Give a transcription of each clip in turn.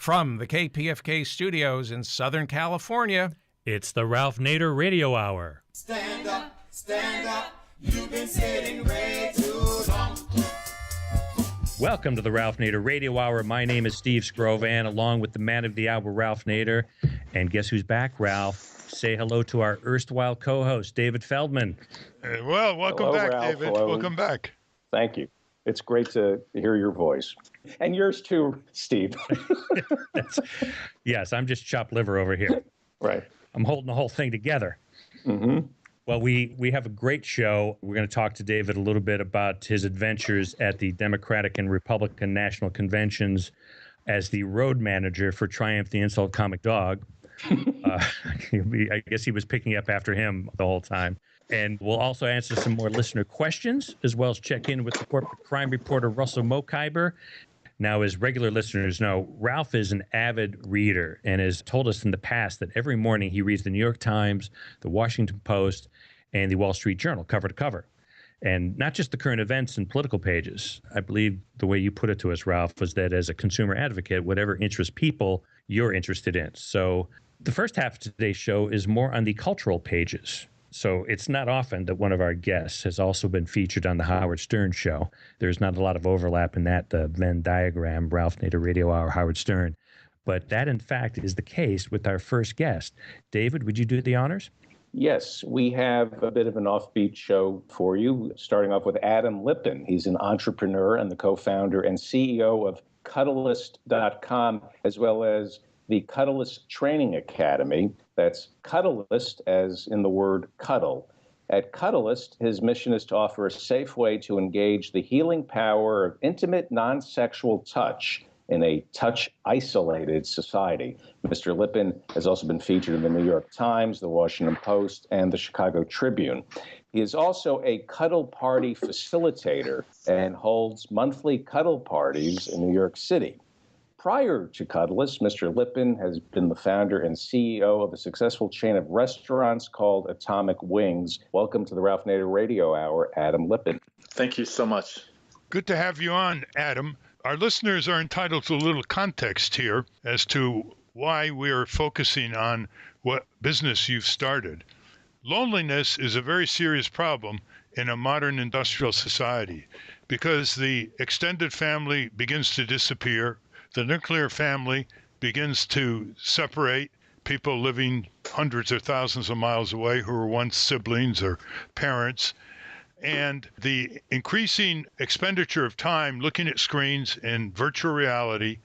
From the KPFK studios in Southern California, it's the Ralph Nader Radio Hour. Stand up, you've been sitting way too long. Welcome to the Ralph Nader Radio Hour. My name is Steve Scrovan, along with the man of the hour, Ralph Nader. And guess who's back, Ralph? Say hello to our erstwhile co-host, David Feldman. Welcome back, Ralph. David. Hello. Welcome back. Thank you. It's great to hear your voice. And yours too, Steve. Yes, I'm just chopped liver over here. Right. I'm holding the whole thing together. Mm-hmm. Well, we have a great show. We're going to talk to David a little bit about his adventures at the Democratic and Republican National Conventions as the road manager for Triumph the Insult Comic Dog. I guess he was picking up after him the whole time. And we'll also answer some more listener questions, as well as check in with the corporate crime reporter, Russell Mokhiber. Now, as regular listeners know, Ralph is an avid reader and has told us in the past that every morning he reads the New York Times, the Washington Post, and the Wall Street Journal cover to cover. And not just the current events and political pages. I believe the way you put it to us, Ralph, was that as a consumer advocate, whatever interests people, you're interested in. So the first half of today's show is more on the cultural pages. So it's not often that one of our guests has also been featured on the Howard Stern Show. There's not a lot of overlap in that, the Venn diagram, Ralph Nader Radio Hour, Howard Stern. But that, in fact, is the case with our first guest. David, would you do the honors? Yes, we have a bit of an offbeat show for you, starting off with Adam Lipton. He's an entrepreneur and the co-founder and CEO of Cuddlist.com, as well as the Cuddlist Training Academy. That's Cuddlist, as in the word cuddle. At Cuddlist, his mission is to offer a safe way to engage the healing power of intimate, non-sexual touch in a touch-isolated society. Mr. Lipton has also been featured in the New York Times, the Washington Post, and the Chicago Tribune. He is also a Cuddle Party facilitator and holds monthly cuddle parties in New York City. Prior to Cuddlist, Mr. Lipton has been the founder and CEO of a successful chain of restaurants called Atomic Wings. Welcome to the Ralph Nader Radio Hour, Adam Lipton. Thank you so much. Good to have you on, Adam. Our listeners are entitled to a little context here as to why we're focusing on what business you've started. Loneliness is a very serious problem in a modern industrial society because the extended family begins to disappear. The nuclear family begins to separate people living hundreds or thousands of miles away who were once siblings or parents. And the increasing expenditure of time looking at screens in virtual reality,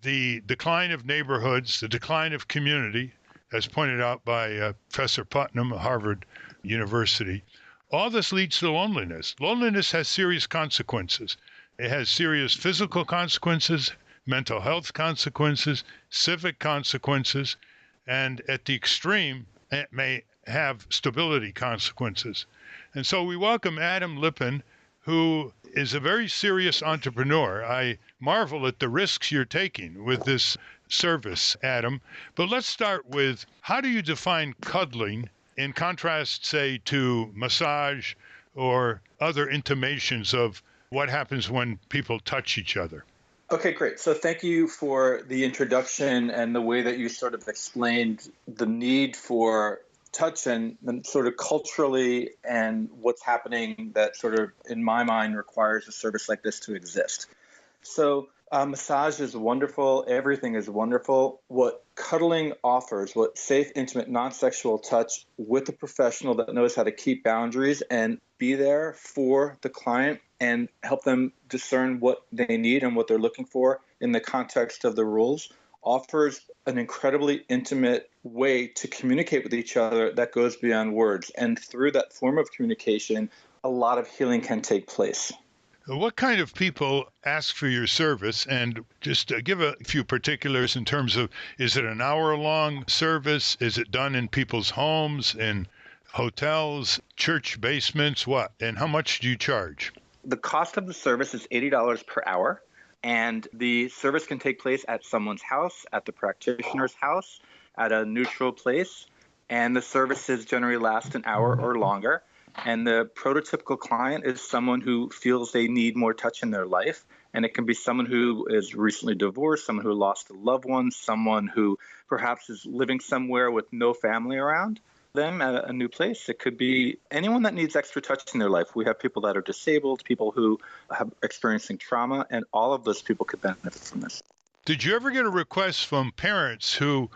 the decline of neighborhoods, the decline of community, as pointed out by Professor Putnam of Harvard University, all this leads to loneliness. Loneliness has serious consequences. It has serious physical consequences, mental health consequences, civic consequences, and at the extreme, it may have stability consequences. And so we welcome Adam Lipton, who is a very serious entrepreneur. I marvel at the risks you're taking with this service, Adam. But let's start with, how do you define cuddling in contrast, say, to massage or other intimations of what happens when people touch each other? Okay, great. So thank you for the introduction and the way that you sort of explained the need for touch and sort of culturally and what's happening that sort of, in my mind, requires a service like this to exist. So massage is wonderful. Everything is wonderful. What cuddling offers, what safe, intimate, non-sexual touch with a professional that knows how to keep boundaries and be there for the client and help them discern what they need and what they're looking for in the context of the rules, offers an incredibly intimate way to communicate with each other that goes beyond words. And through that form of communication, a lot of healing can take place. What kind of people ask for your service? And just give a few particulars in terms of, is it an hour-long service? Is it done in people's homes, in hotels, church basements, what? And how much do you charge? The cost of the service is $80 per hour, and the service can take place at someone's house, at the practitioner's house, at a neutral place, and the services generally last an hour or longer. And the prototypical client is someone who feels they need more touch in their life And it can be someone who is recently divorced, someone who lost a loved one, someone who perhaps is living somewhere with no family around them at a new place. It could be anyone that needs extra touch in their life. We have people that are disabled, people who have experiencing trauma, and all of those people could benefit from this. Did you ever get a request from parents who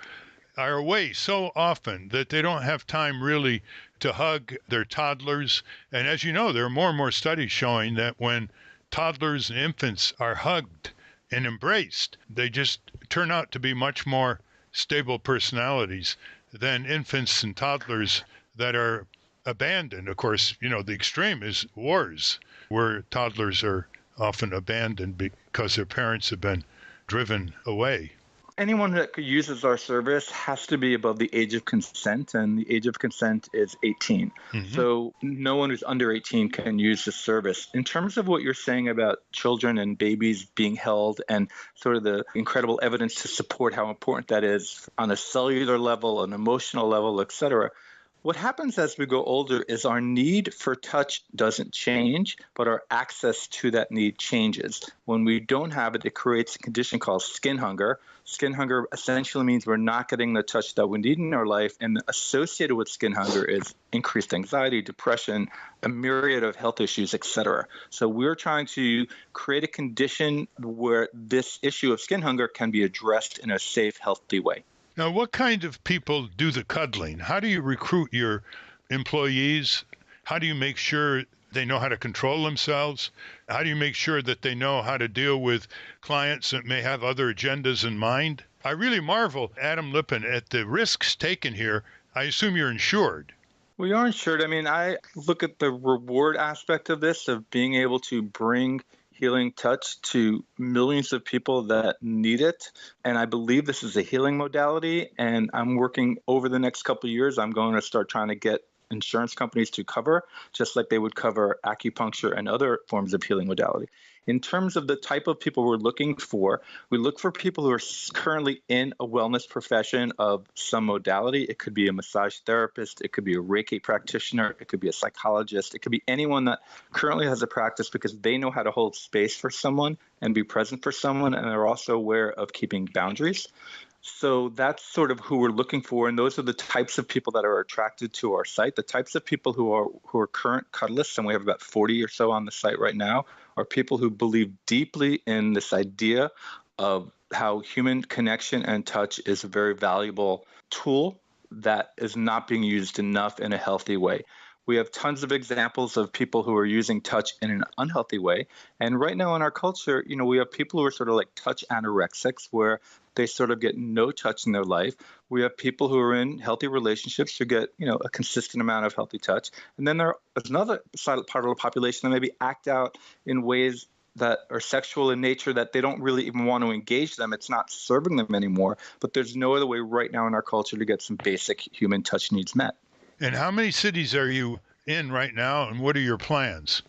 are away so often that they don't have time really to hug their toddlers? And as you know, there are more and more studies showing that when toddlers and infants are hugged and embraced, they just turn out to be much more stable personalities than infants and toddlers that are abandoned. Of course, you know, the extreme is wars, where toddlers are often abandoned because their parents have been driven away. Anyone that uses our service has to be above the age of consent, and the age of consent is 18. So no one who's under 18 can use the service. In terms of what you're saying about children and babies being held and sort of the incredible evidence to support how important that is on a cellular level, an emotional level, etc., what happens as we go older is our need for touch doesn't change, but our access to that need changes. When we don't have it, it creates a condition called skin hunger. Skin hunger essentially means we're not getting the touch that we need in our life, and associated with skin hunger is increased anxiety, depression, a myriad of health issues, etc. So we're trying to create a condition where this issue of skin hunger can be addressed in a safe, healthy way. Now, what kind of people do the cuddling? How do you recruit your employees? How do you make sure they know how to control themselves? How do you make sure that they know how to deal with clients that may have other agendas in mind? I really marvel, Adam Lipton, at the risks taken here. I assume you're insured. We are insured. I mean, I look at the reward aspect of this, of being able to bring healing touch to millions of people that need it. And I believe this is a healing modality. And I'm working over the next couple of years. I'm going to start trying to get insurance companies to cover, just like they would cover acupuncture and other forms of healing modality. In terms of the type of people we're looking for, we look for people who are currently in a wellness profession of some modality. It could be a massage therapist. It could be a Reiki practitioner. It could be a psychologist. It could be anyone that currently has a practice because they know how to hold space for someone and be present for someone, and they're also aware of keeping boundaries. So that's sort of who we're looking for, and those are the types of people that are attracted to our site. The types of people who are current cuddlists, and we have about 40 or so on the site right now, are people who believe deeply in this idea of how human connection and touch is a very valuable tool that is not being used enough in a healthy way. We have tons of examples of people who are using touch in an unhealthy way. And right now in our culture, you know, we have people who are sort of like touch anorexics, where they sort of get no touch in their life. We have people who are in healthy relationships who get, you know, a consistent amount of healthy touch. And then there's another part of the population that maybe act out in ways that are sexual in nature that they don't really even want to engage them. It's not serving them anymore. But there's no other way right now in our culture to get some basic human touch needs met. And how many cities are you in right now, and what are your plans?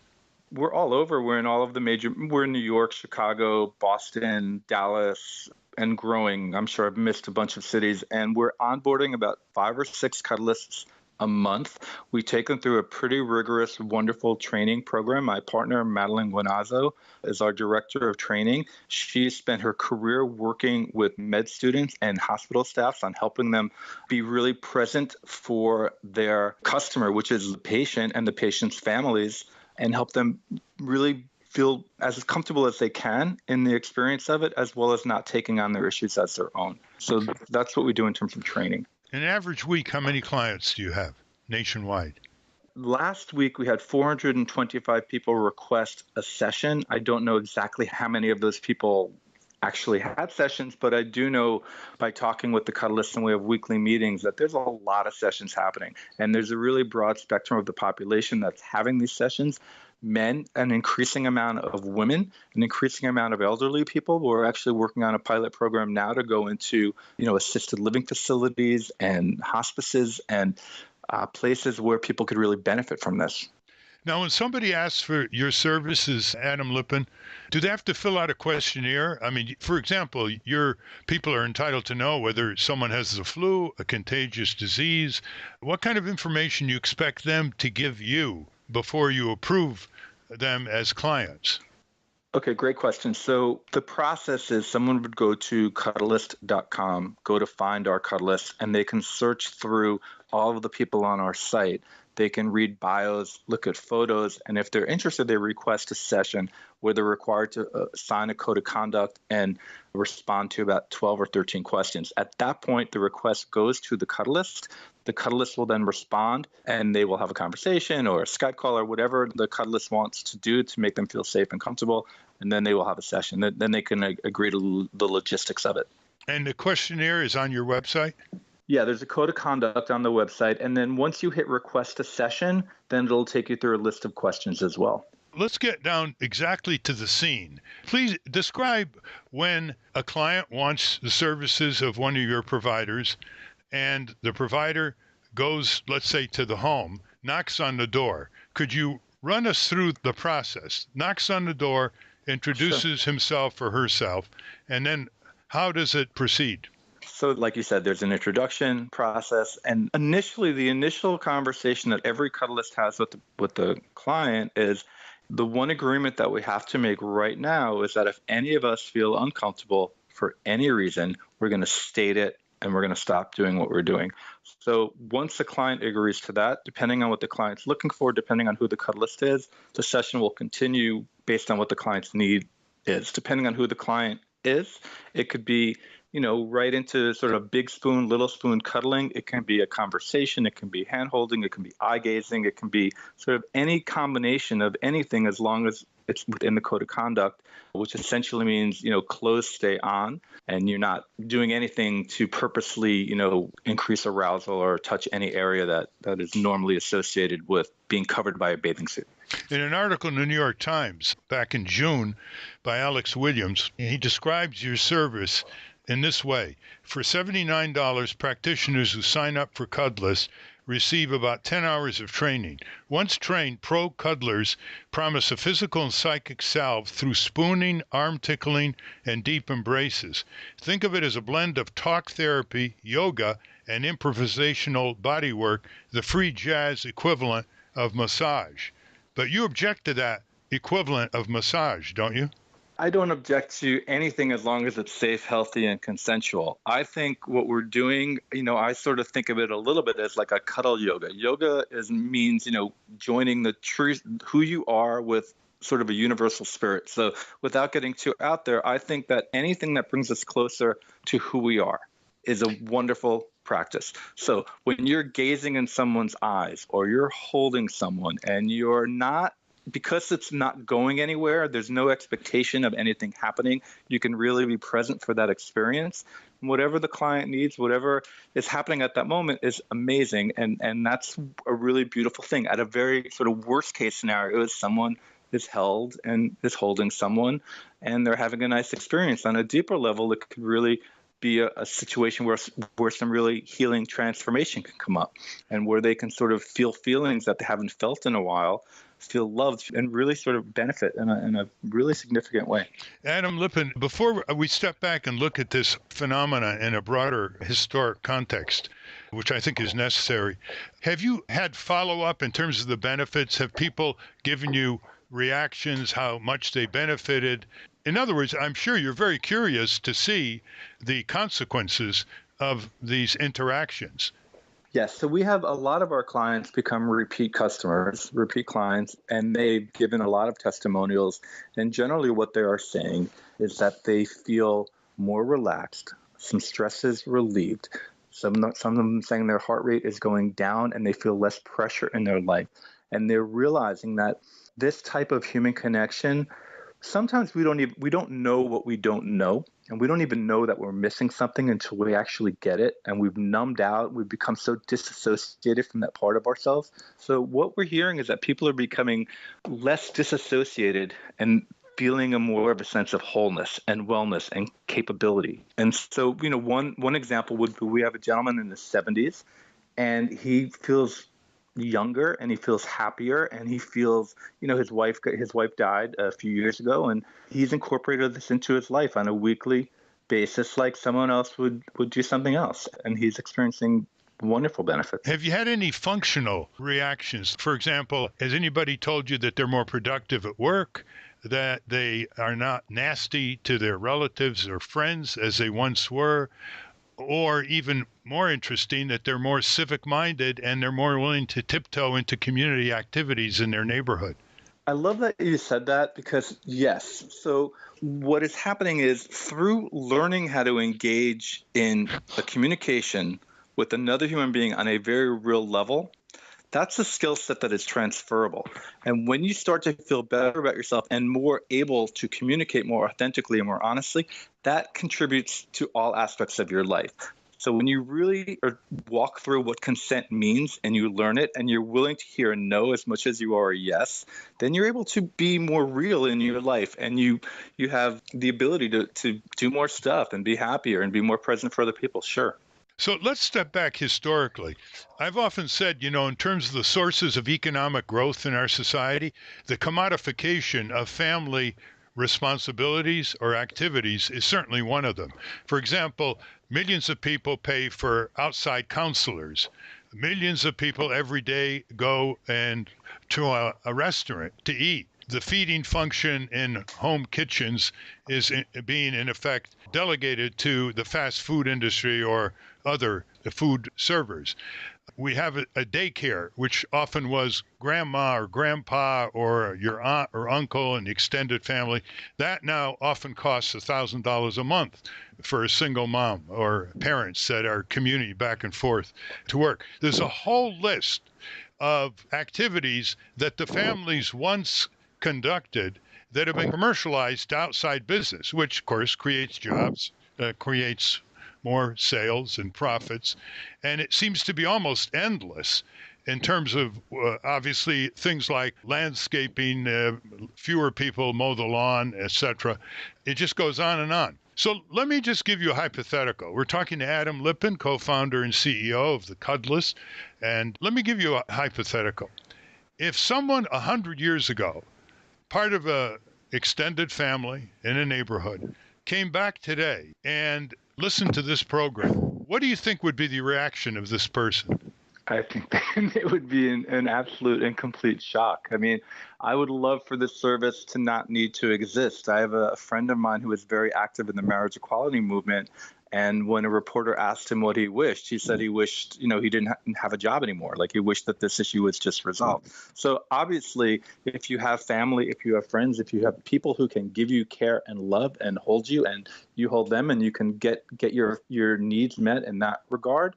We're all over. We're in all of the we're in New York, Chicago, Boston, Dallas, and growing. I'm sure I've missed a bunch of cities. And we're onboarding about 5 or 6 cuddlists a month. We take them through a pretty rigorous, wonderful training program. My partner, Madeline Guinazzo, is our director of training. She spent her career working with med students and hospital staffs on helping them be really present for their customer, which is the patient and the patient's families, and help them really feel as comfortable as they can in the experience of it, as well as not taking on their issues as their own. So that's what we do in terms of training. An average week, how many clients do you have nationwide? Last week, we had 425 people request a session. I don't know exactly how many of those people actually had sessions, but I do know by talking with the cuddlists, and we have weekly meetings, that there's a lot of sessions happening. And there's a really broad spectrum of the population that's having these sessions. Men, an increasing amount of women, an increasing amount of elderly people. We're actually working on a pilot program now to go into, you know, assisted living facilities and hospices and places where people could really benefit from this. Now, when somebody asks for your services, Adam Lipton, do they have to fill out a questionnaire? I mean, for example, your people are entitled to know whether someone has the flu, a contagious disease. What kind of information you expect them to give you before you approve them as clients? Okay, great question. So the process is someone would go to Cuddlist.com, go to find our Cuddlist, and they can search through all of the people on our site. They can read bios, look at photos, and if they're interested, they request a session where they're required to sign a code of conduct and respond to about 12 or 13 questions. At that point, the request goes to the Cuddlist. The Cuddlist will then respond, and they will have a conversation or a Skype call or whatever the Cuddlist wants to do to make them feel safe and comfortable, and then they will have a session. Then they can agree to the logistics of it. And the questionnaire is on your website? Yeah, there's a code of conduct on the website. And then once you hit request a session, then it'll take you through a list of questions as well. Let's get down exactly to the scene. Please describe when a client wants the services of one of your providers and the provider goes, let's say, to the home, knocks on the door. Could you run us through the process? Knocks on the door, introduces himself or herself, and then how does it proceed? So like you said, there's an introduction process. And initially, the initial conversation that every Cuddlist has with the client is the one agreement that we have to make right now is that if any of us feel uncomfortable for any reason, we're going to state it and we're going to stop doing what we're doing. So once the client agrees to that, depending on what the client's looking for, depending on who the Cuddlist is, the session will continue based on what the client's need is. Depending on who the client is, it could be right into sort of big spoon, little spoon cuddling. It can be a conversation. It can be hand holding. It can be eye gazing. It can be sort of any combination of anything as long as it's within the code of conduct, which essentially means, clothes stay on and you're not doing anything to purposely, increase arousal or touch any area that is normally associated with being covered by a bathing suit. In an article in the New York Times back in June by Alex Williams, he describes your service in this way. For $79, practitioners who sign up for Cuddlist receive about 10 hours of training. Once trained, pro cuddlers promise a physical and psychic salve through spooning, arm tickling, and deep embraces. Think of it as a blend of talk therapy, yoga, and improvisational bodywork, the free jazz equivalent of massage. But you object to that equivalent of massage, don't you? I don't object to anything as long as it's safe, healthy, and consensual. I think what we're doing, I sort of think of it a little bit as like a cuddle yoga. Yoga means, joining the truth, who you are with sort of a universal spirit. So without getting too out there, I think that anything that brings us closer to who we are is a wonderful practice. So when you're gazing in someone's eyes or you're holding someone and you're not, because it's not going anywhere, there's no expectation of anything happening. You can really be present for that experience. Whatever the client needs, whatever is happening at that moment is amazing. And that's a really beautiful thing. At a very sort of worst case scenario is someone is held and is holding someone and they're having a nice experience. On a deeper level, it could really be a situation where some really healing transformation can come up and where they can sort of feel feelings that they haven't felt in a while, feel loved, and really sort of benefit in a really significant way. Adam Lipton, before we step back and look at this phenomena in a broader historic context, which I think is necessary, have you had follow-up in terms of the benefits? Have people given you reactions, how much they benefited? In other words, I'm sure you're very curious to see the consequences of these interactions. Yes, so we have a lot of our clients become repeat customers, repeat clients, and they've given a lot of testimonials. And generally what they are saying is that they feel more relaxed, some stress is relieved. Some of them saying their heart rate is going down and they feel less pressure in their life. And they're realizing that this type of human connection, sometimes we don't know what we don't know, and we don't even know that we're missing something until we actually get it, and we've numbed out, we've become so disassociated from that part of ourselves. So what we're hearing is that people are becoming less disassociated and feeling more of a sense of wholeness and wellness and capability. And so, one example would be we have a gentleman in his 70s, and he feels younger and he feels happier and he feels, his wife died a few years ago and he's incorporated this into his life on a weekly basis like someone else would do something else, and he's experiencing wonderful benefits. Have you had any functional reactions? For example, has anybody told you that they're more productive at work, that they are not nasty to their relatives or friends as they once were, or even more interesting, that they're more civic minded and they're more willing to tiptoe into community activities in their neighborhood. I love that you said that because, yes. So, what is happening is through learning how to engage in a communication with another human being on a very real level, that's a skill set that is transferable. And when you start to feel better about yourself and more able to communicate more authentically and more honestly, that contributes to all aspects of your life. So when you really walk through what consent means and you learn it and you're willing to hear a no as much as you are a yes, then you're able to be more real in your life, and you have the ability to do more stuff and be happier and be more present for other people. Sure. So let's step back historically. I've often said, in terms of the sources of economic growth in our society, the commodification of family responsibilities or activities is certainly one of them. For example, millions of people pay for outside counselors. Millions of people every day go to a restaurant to eat. The feeding function in home kitchens is being, in effect, delegated to the fast food industry or other food servers. We have a daycare, which often was grandma or grandpa or your aunt or uncle and the extended family. That now often costs $1,000 a month for a single mom or parents that are commuting back and forth to work. There's a whole list of activities that the families once conducted that have been commercialized to outside business, which, of course, creates jobs, creates more sales and profits. And it seems to be almost endless in terms of, obviously, things like landscaping, fewer people mow the lawn, etc. It just goes on and on. So let me just give you a hypothetical. We're talking to Adam Lipton, co-founder and CEO of the Cuddlist. And let me give you a hypothetical. If someone 100 years ago, part of a extended family in a neighborhood, came back today and listened to this program, what do you think would be the reaction of this person? I think it would be an absolute and complete shock. I mean, I would love for this service to not need to exist. I have a friend of mine who is very active in the marriage equality movement. And when a reporter asked him what he wished, he said he wished, he didn't have a job anymore. Like, he wished that this issue was just resolved. So obviously, if you have family, if you have friends, if you have people who can give you care and love and hold you, and you hold them, and you can get your needs met in that regard,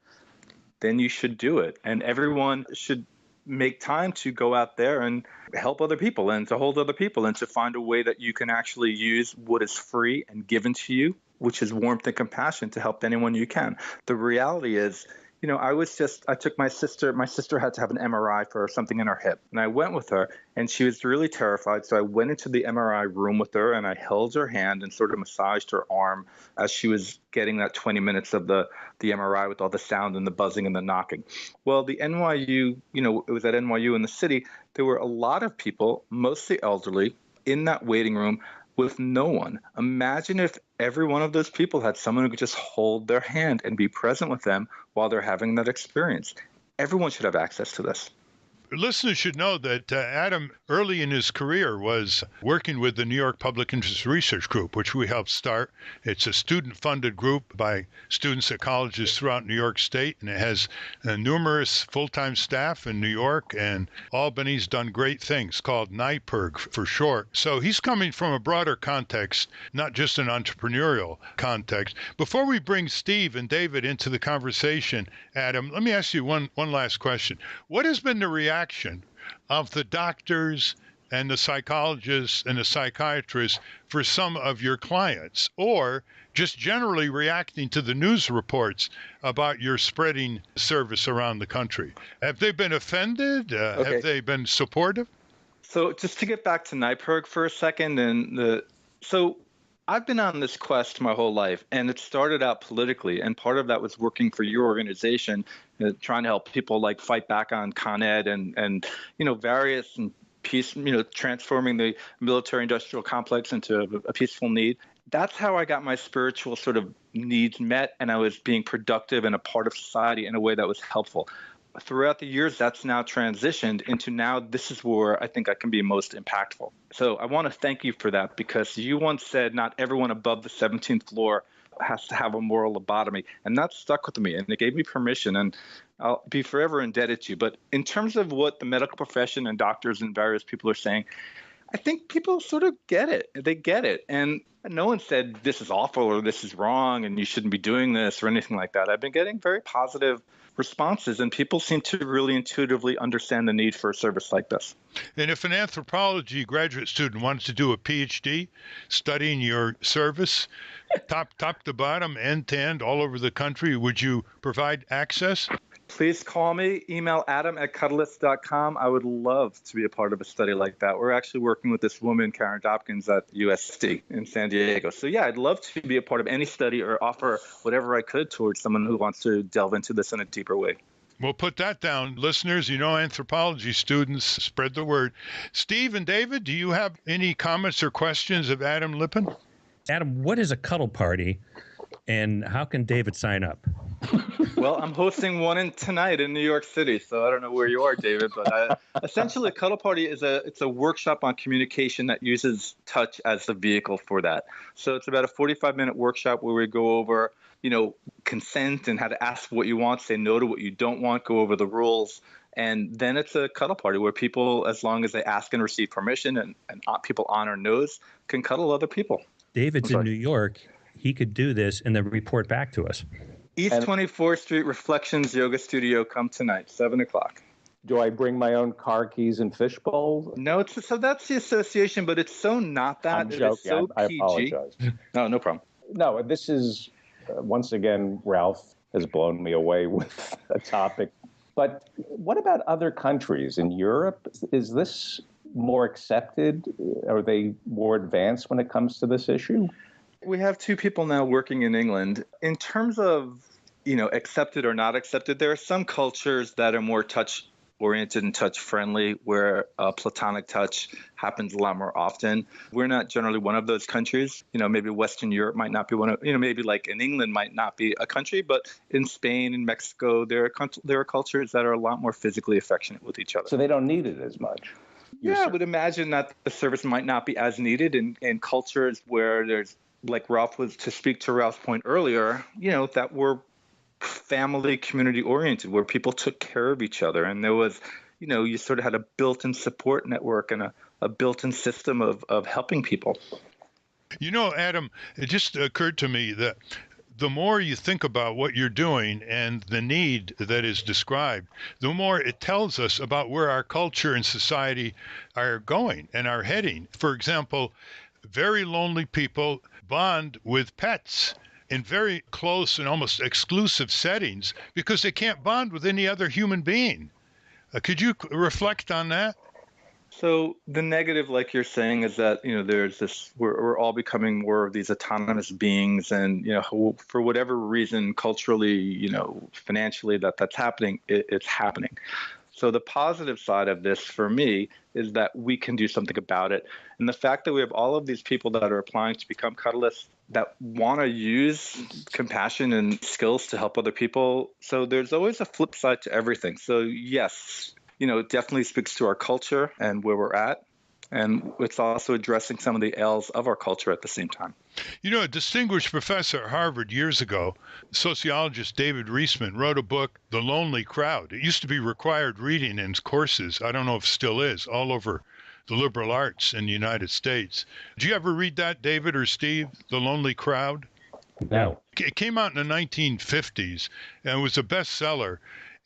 then you should do it. And everyone should make time to go out there and help other people and to hold other people and to find a way that you can actually use what is free and given to you, which is warmth and compassion, to help anyone you can. The reality is, I took my sister had to have an MRI for something in her hip. And I went with her, and she was really terrified. So I went into the MRI room with her, and I held her hand and sort of massaged her arm as she was getting that 20 minutes of the MRI with all the sound and the buzzing and the knocking. Well, the NYU, it was at NYU in the city. There were a lot of people, mostly elderly, in that waiting room with no one. Imagine if every one of those people had someone who could just hold their hand and be present with them while they're having that experience. Everyone should have access to this. Listeners should know that Adam, early in his career, was working with the New York Public Interest Research Group, which we helped start. It's a student-funded group by students at colleges throughout New York State, and it has numerous full-time staff in New York, and Albany's done great things, called NYPIRG for short. So he's coming from a broader context, not just an entrepreneurial context. Before we bring Steve and David into the conversation, Adam, let me ask you one last question. What has been the reaction of the doctors and the psychologists and the psychiatrists for some of your clients, or just generally reacting to the news reports about your spreading service around the country? Have they been offended? Okay. Have they been supportive? So just to get back to NYPIRG for a second, so I've been on this quest my whole life, and it started out politically, and part of that was working for your organization, trying to help people like fight back on Con Ed and various and peace, transforming the military-industrial complex into a peaceful need. That's how I got my spiritual sort of needs met, and I was being productive and a part of society in a way that was helpful. throughout the years, that's now transitioned into now this is where I think I can be most impactful. So I want to thank you for that, because you once said not everyone above the 17th floor has to have a moral lobotomy. And that stuck with me, and it gave me permission, and I'll be forever indebted to you. But in terms of what the medical profession and doctors and various people are saying, I think people sort of get it. They get it. And no one said this is awful or this is wrong and you shouldn't be doing this or anything like that. I've been getting very positive responses, and people seem to really intuitively understand the need for a service like this. And if an anthropology graduate student wanted to do a PhD studying your service, top to bottom, end to end, all over the country, would you provide access? Please call me, email adam@cuddlist.com. I would love to be a part of a study like that. We're actually working with this woman, Karen Dopkins, at USC in San Diego. So yeah, I'd love to be a part of any study or offer whatever I could towards someone who wants to delve into this in a deeper way. We'll put that down. Listeners, anthropology students, spread the word. Steve and David, do you have any comments or questions of Adam Lipton? Adam, what is a cuddle party, and how can David sign up? Well, I'm hosting one tonight in New York City, so I don't know where you are, David, but essentially a Cuddle Party is a workshop on communication that uses touch as the vehicle for that. So it's about a 45-minute workshop where we go over, consent and how to ask what you want, say no to what you don't want, go over the rules. And then it's a cuddle party where people, as long as they ask and receive permission and people honor no's, can cuddle other people. David's in New York. He could do this and then report back to us. East 24th Street Reflections Yoga Studio. Come tonight, 7 o'clock. Do I bring my own car keys and fishbowl? No, so that's the association, but it's so not that. I'm joking. It's so I PG. apologize. No problem. No, this is, once again, Ralph has blown me away with a topic. But what about other countries? In Europe, is this more accepted? Are they more advanced when it comes to this issue? We have two people now working in England. In terms of, accepted or not accepted, there are some cultures that are more touch-oriented and touch-friendly, where platonic touch happens a lot more often. We're not generally one of those countries. Maybe Western Europe might not be one of, maybe like in England might not be a country, but in Spain and Mexico, there are cultures that are a lot more physically affectionate with each other. So they don't need it as much. Yeah, I would imagine that the service might not be as needed in cultures where there's, like Ralph was, to speak to Ralph's point earlier, that we're family community oriented, where people took care of each other. And there was, you sort of had a built-in support network and a built-in system of helping people. Adam, it just occurred to me that the more you think about what you're doing and the need that is described, the more it tells us about where our culture and society are going and are heading. For example, very lonely people bond with pets in very close and almost exclusive settings because they can't bond with any other human being. Could you reflect on that? So the negative, like you're saying, is that, there's this, we're all becoming more of these autonomous beings, and, for whatever reason, culturally, financially, that's happening, it's happening. So the positive side of this for me is that we can do something about it. And the fact that we have all of these people that are applying to become cuddlists that want to use compassion and skills to help other people. So there's always a flip side to everything. So yes, it definitely speaks to our culture and where we're at. And it's also addressing some of the ills of our culture at the same time. A distinguished professor at Harvard years ago, sociologist David Reisman, wrote a book, The Lonely Crowd. It used to be required reading in courses, I don't know if it still is, all over the liberal arts in the United States. Did you ever read that, David or Steve, The Lonely Crowd? No. It came out in the 1950s and was a bestseller.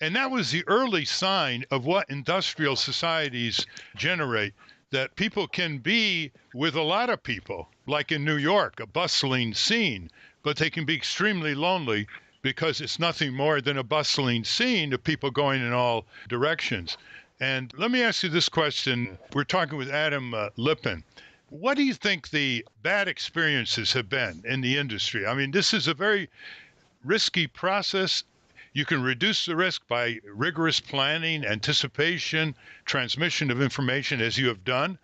And that was the early sign of what industrial societies generate, that people can be with a lot of people, like in New York, a bustling scene, but they can be extremely lonely because it's nothing more than a bustling scene of people going in all directions. And let me ask you this question. We're talking with Adam Lipton. What do you think the bad experiences have been in the industry? I mean, this is a very risky process. You can reduce the risk by rigorous planning, anticipation, transmission of information, as you have done.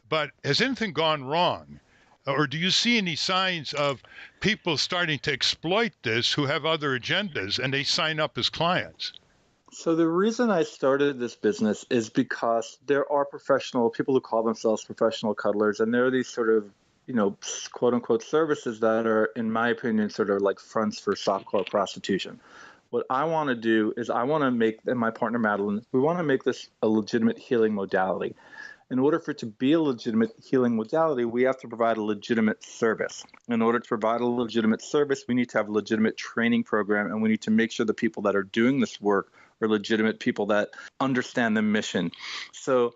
But has anything gone wrong? Or do you see any signs of people starting to exploit this who have other agendas and they sign up as clients? So the reason I started this business is because there are people who call themselves professional cuddlers, and there are these sort of, quote unquote services that are, in my opinion, sort of like fronts for softcore prostitution. What I want to do is and my partner Madeline, we want to make this a legitimate healing modality. In order for it to be a legitimate healing modality, we have to provide a legitimate service. In order to provide a legitimate service, we need to have a legitimate training program, and we need to make sure the people that are doing this work are legitimate people that understand the mission. So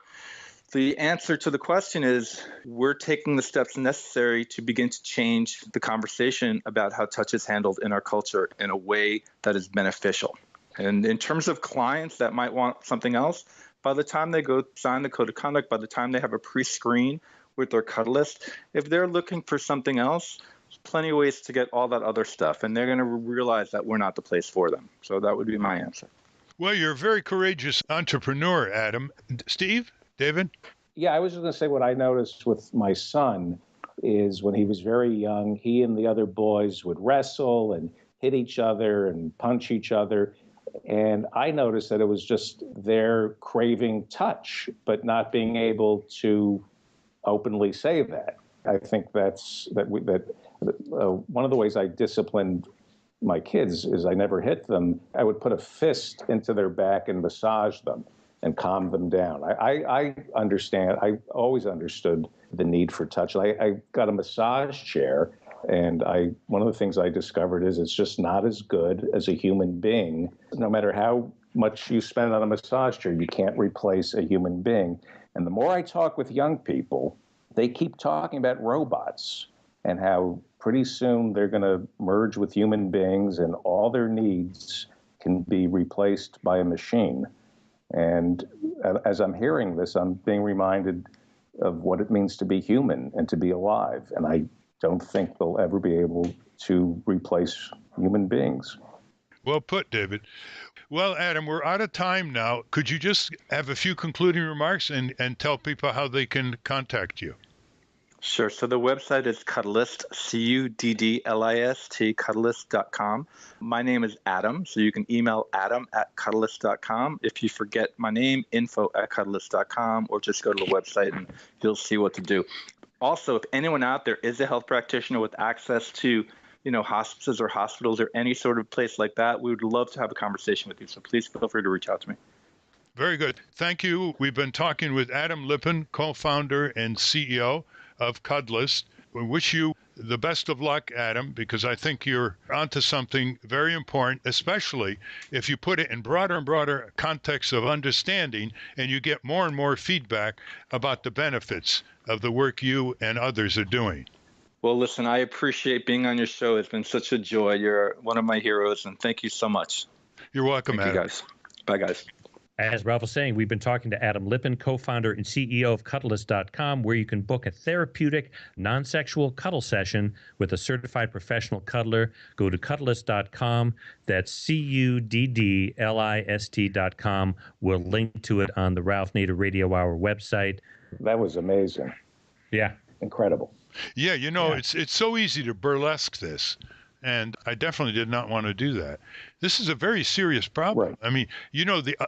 the answer to the question is we're taking the steps necessary to begin to change the conversation about how touch is handled in our culture in a way that is beneficial. And in terms of clients that might want something else, by the time they go sign the code of conduct, by the time they have a pre-screen with their Cuddlist, if they're looking for something else, there's plenty of ways to get all that other stuff. And they're going to realize that we're not the place for them. So that would be my answer. Well, you're a very courageous entrepreneur, Adam. Steve? David? Yeah, I was just going to say what I noticed with my son is when he was very young, he and the other boys would wrestle and hit each other and punch each other. And I noticed that it was just their craving touch, but not being able to openly say that. I think one of the ways I disciplined my kids is I never hit them. I would put a fist into their back and massage them and calm them down. I understand. I always understood the need for touch. I got a massage chair, and one of the things I discovered is it's just not as good as a human being. No matter how much you spend on a massage chair, you can't replace a human being. And the more I talk with young people, they keep talking about robots and how pretty soon they're going to merge with human beings and all their needs can be replaced by a machine. And as I'm hearing this, I'm being reminded of what it means to be human and to be alive. And I don't think they'll ever be able to replace human beings. Well put, David. Well, Adam, we're out of time now. Could you just have a few concluding remarks and tell people how they can contact you? Sure. So the website is Cuddlist, Cuddlist, Cuddlist.com. My name is Adam, so you can email adam@Cuddlist.com. If you forget my name, info@Cuddlist.com, or just go to the website and you'll see what to do. Also, if anyone out there is a health practitioner with access to, hospices or hospitals or any sort of place like that, we would love to have a conversation with you. So please feel free to reach out to me. Very good. Thank you. We've been talking with Adam Lipton, co-founder and CEO of Cuddlist. We wish you the best of luck, Adam, because I think you're onto something very important, especially if you put it in broader and broader context of understanding and you get more and more feedback about the benefits of the work you and others are doing. Well, listen, I appreciate being on your show. It's been such a joy. You're one of my heroes, and thank you so much. You're welcome, Adam. Adam. Thank you, guys. Bye, guys. As Ralph was saying, we've been talking to Adam Lipton, co-founder and CEO of Cuddlist.com, where you can book a therapeutic, non-sexual cuddle session with a certified professional cuddler. Go to Cuddlist.com. That's Cuddlist.com. We'll link to it on the Ralph Nader Radio Hour website. That was amazing. Yeah. Incredible. Yeah, it's so easy to burlesque this. And I definitely did not want to do that. This is a very serious problem. Right. I mean,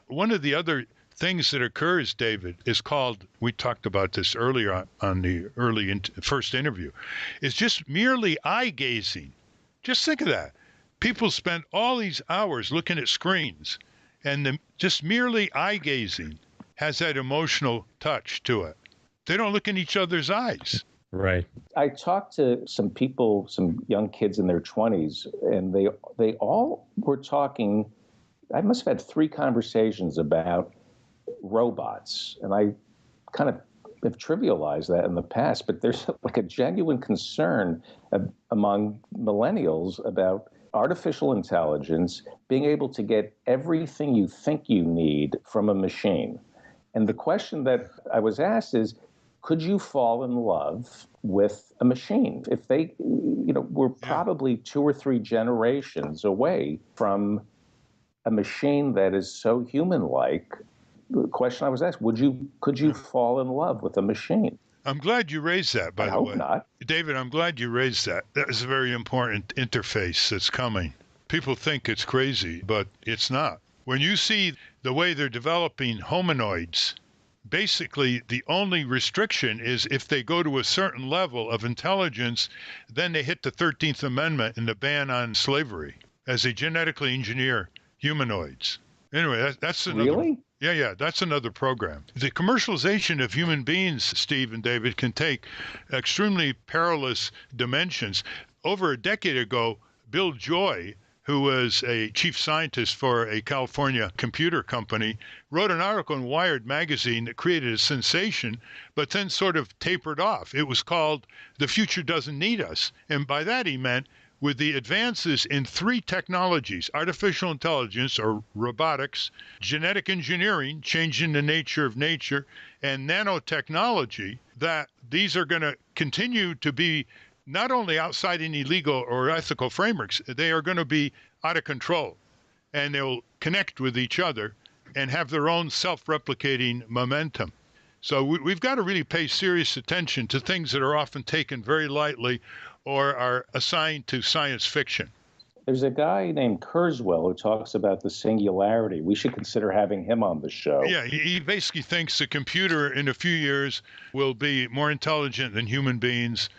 one of the other things that occurs, David, is called, we talked about this earlier on the first interview, is just merely eye gazing. Just think of that. People spend all these hours looking at screens, and just merely eye gazing has that emotional touch to it. They don't look in each other's eyes. Right. I talked to some people, some young kids in their 20s, and they all were talking. I must have had 3 conversations about robots, and I kind of have trivialized that in the past, but there's like a genuine concern among millennials about artificial intelligence being able to get everything you think you need from a machine. And the question that I was asked is, could you fall in love with a machine? If they, we're probably 2 or 3 generations away from a machine that is so human-like. The question I was asked, could you fall in love with a machine? I'm glad you raised that, by the way. I hope not. David, I'm glad you raised that. That is a very important interface that's coming. People think it's crazy, but it's not. When you see the way they're developing hominoids, basically the only restriction is if they go to a certain level of intelligence, then they hit the 13th Amendment and the ban on slavery as they genetically engineer humanoids. Anyway, that's another. Really? Yeah, that's another program. The commercialization of human beings, Steve and David, can take extremely perilous dimensions. Over a decade ago, Bill Joy, who was a chief scientist for a California computer company, wrote an article in Wired magazine that created a sensation, but then sort of tapered off. It was called "The Future Doesn't Need Us." And by that he meant, with the advances in 3 technologies, artificial intelligence or robotics, genetic engineering, changing the nature of nature, and nanotechnology, that these are going to continue to be not only outside any legal or ethical frameworks, they are going to be out of control. And they'll connect with each other and have their own self-replicating momentum. So we've got to really pay serious attention to things that are often taken very lightly or are assigned to science fiction. There's a guy named Kurzweil who talks about the singularity. We should consider having him on the show. Yeah, he basically thinks the computer in a few years will be more intelligent than human beings,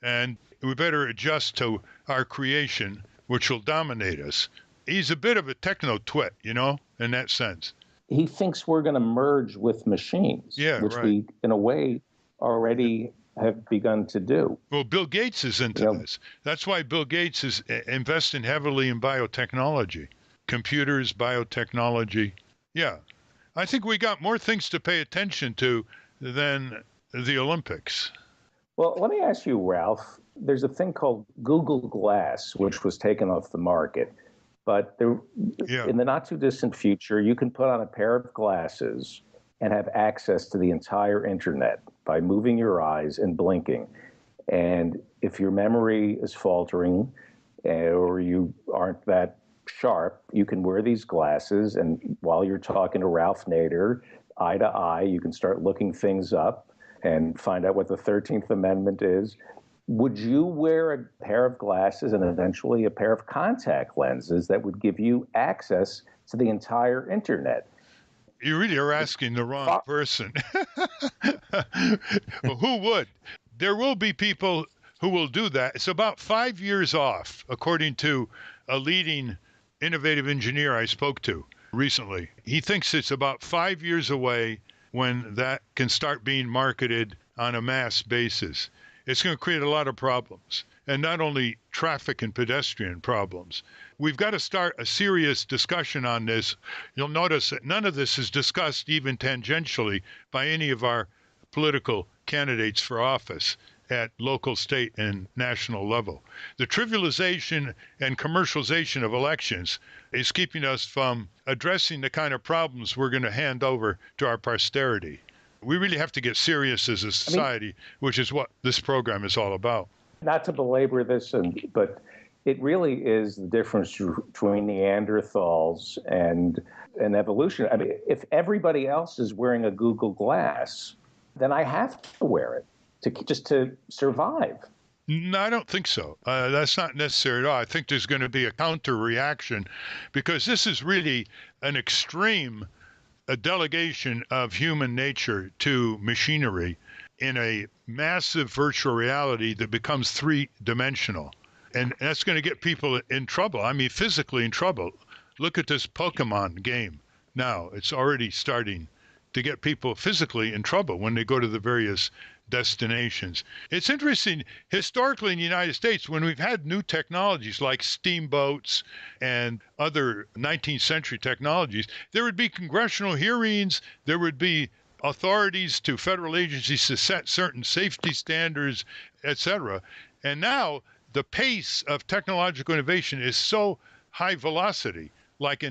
and we better adjust to our creation, which will dominate us. He's a bit of a techno-twit, in that sense. He thinks we're going to merge with machines, which right. we, in a way, already have begun to do. Well, Bill Gates is into this. That's why Bill Gates is investing heavily in biotechnology, computers, biotechnology. Yeah. I think we got more things to pay attention to than the Olympics. Well, let me ask you, Ralph. There's a thing called Google Glass, which was taken off the market. But in the not too distant future, you can put on a pair of glasses and have access to the entire internet by moving your eyes and blinking. And if your memory is faltering or you aren't that sharp, you can wear these glasses. And while you're talking to Ralph Nader, eye to eye, you can start looking things up and find out what the 13th Amendment is. Would you wear a pair of glasses and eventually a pair of contact lenses that would give you access to the entire internet? You really are asking the wrong person. Well, who would? There will be people who will do that. It's about 5 years off, according to a leading innovative engineer I spoke to recently. He thinks it's about 5 years away when that can start being marketed on a mass basis. It's going to create a lot of problems, and not only traffic and pedestrian problems. We've got to start a serious discussion on this. You'll notice that none of this is discussed even tangentially by any of our political candidates for office at local, state, and national level. The trivialization and commercialization of elections is keeping us from addressing the kind of problems we're going to hand over to our posterity. We really have to get serious as a society, which is what this program is all about. Not to belabor this, but it really is the difference between Neanderthals and evolution. I mean, if everybody else is wearing a Google Glass, then I have to wear it just to survive. No, I don't think so. That's not necessary at all. I think there's going to be a counter reaction because this is really an extreme a delegation of human nature to machinery in a massive virtual reality that becomes 3-dimensional. And that's going to get people in trouble. I mean, physically in trouble. Look at this Pokemon game now. It's already starting to get people physically in trouble when they go to the various destinations. It's interesting, historically in the United States, when we've had new technologies like steamboats and other 19th century technologies, there would be congressional hearings, there would be authorities to federal agencies to set certain safety standards, etc. And now the pace of technological innovation is so high velocity, like in